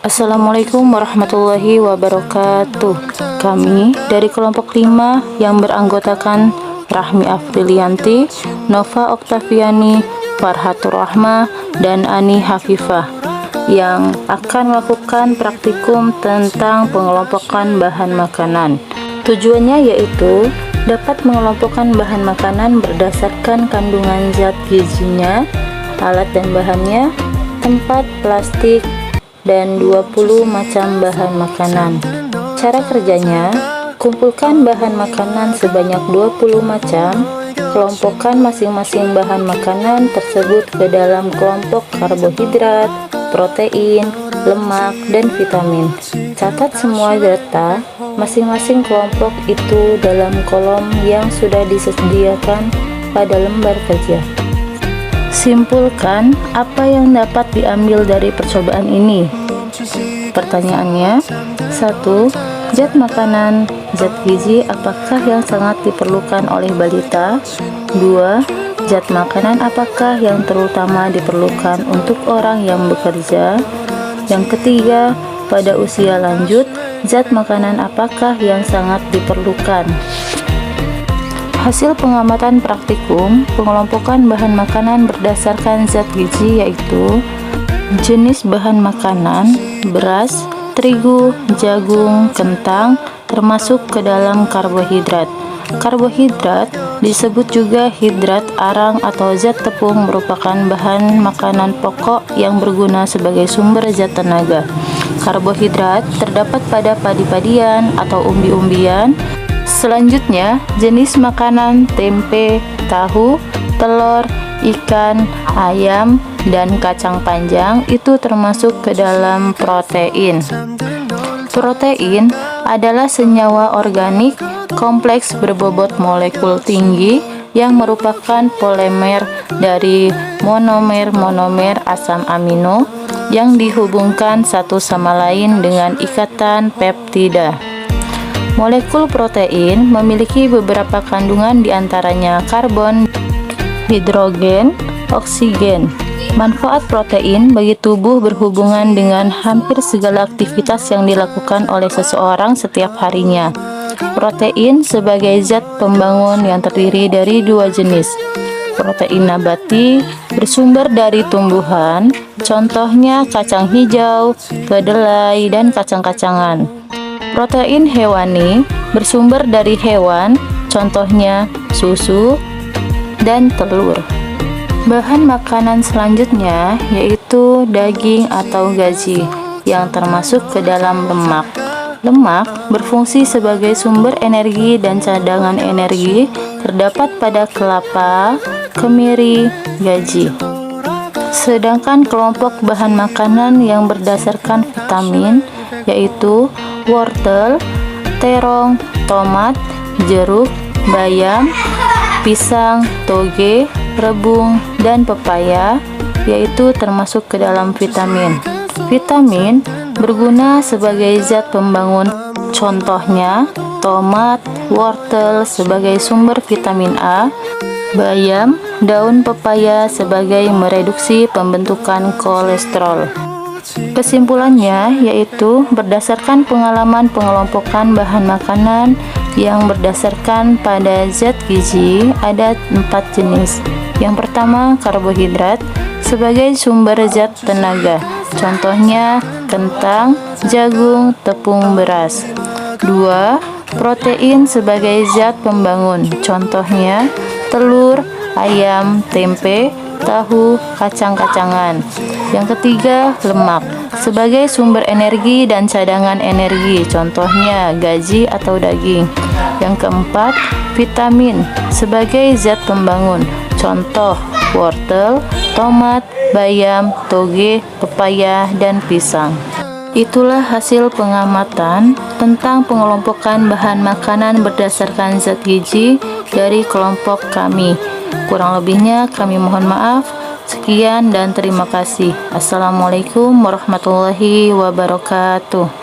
Assalamualaikum warahmatullahi wabarakatuh. Kami dari kelompok 5 yang beranggotakan Rahmi Afrilianti, Nova Oktaviani, Farhatur Rahma, dan Ani Hafifah yang akan melakukan praktikum tentang pengelompokan bahan makanan. Tujuannya yaitu dapat mengelompokkan bahan makanan berdasarkan kandungan zat gizinya, alat dan bahannya, tempat, plastik, dan 20 macam bahan makanan. Cara kerjanya, kumpulkan bahan makanan sebanyak 20 macam, kelompokkan masing-masing bahan makanan tersebut ke dalam kelompok karbohidrat, protein, lemak, dan vitamin. Catat semua data masing-masing kelompok itu dalam kolom yang sudah disediakan pada lembar kerja. Simpulkan apa yang dapat diambil dari percobaan ini. Pertanyaannya, 1. Zat makanan, zat gizi apakah yang sangat diperlukan oleh balita? 2. Zat makanan apakah yang terutama diperlukan untuk orang yang bekerja? Yang ketiga, pada usia lanjut, zat makanan apakah yang sangat diperlukan? Hasil pengamatan praktikum pengelompokan bahan makanan berdasarkan zat gizi yaitu jenis bahan makanan, beras, terigu, jagung, kentang, termasuk ke dalam karbohidrat. Karbohidrat disebut juga hidrat arang atau zat tepung merupakan bahan makanan pokok yang berguna sebagai sumber zat tenaga. Karbohidrat terdapat pada padi-padian atau umbi-umbian. Selanjutnya, jenis makanan tempe, tahu, telur, ikan, ayam, dan kacang panjang itu termasuk ke dalam protein. Protein adalah senyawa organik kompleks berbobot molekul tinggi yang merupakan polimer dari monomer-monomer asam amino yang dihubungkan satu sama lain dengan ikatan peptida. Molekul protein memiliki beberapa kandungan diantaranya karbon, hidrogen, oksigen. Manfaat protein bagi tubuh berhubungan dengan hampir segala aktivitas yang dilakukan oleh seseorang setiap harinya. Protein sebagai zat pembangun yang terdiri dari dua jenis. Protein nabati bersumber dari tumbuhan, contohnya kacang hijau, kedelai, dan kacang-kacangan. Protein hewani bersumber dari hewan, contohnya susu dan telur. Bahan makanan selanjutnya yaitu daging atau gaji yang termasuk ke dalam lemak. Lemak berfungsi sebagai sumber energi dan cadangan energi terdapat pada kelapa, kemiri, gaji. Sedangkan kelompok bahan makanan yang berdasarkan vitamin yaitu wortel, terong, tomat, jeruk, bayam, pisang, toge, rebung, dan pepaya yaitu termasuk ke dalam vitamin. Vitamin berguna sebagai zat pembangun, contohnya tomat, wortel sebagai sumber vitamin A, bayam, daun pepaya sebagai mereduksi pembentukan kolesterol. Kesimpulannya yaitu berdasarkan pengalaman pengelompokan bahan makanan yang berdasarkan pada zat gizi ada 4 jenis. Yang pertama, karbohidrat sebagai sumber zat tenaga, contohnya kentang, jagung, tepung beras. 2. Protein sebagai zat pembangun, contohnya telur, ayam, tempe, tahu, kacang-kacangan. Yang ketiga, lemak sebagai sumber energi dan cadangan energi, contohnya gaji atau daging. Yang keempat, vitamin sebagai zat pembangun, contoh wortel, tomat, bayam, toge, pepaya, dan pisang. Itulah hasil pengamatan tentang pengelompokan bahan makanan berdasarkan zat gizi dari kelompok kami. Kurang lebihnya kami mohon maaf. Sekian dan terima kasih. Assalamualaikum warahmatullahi wabarakatuh.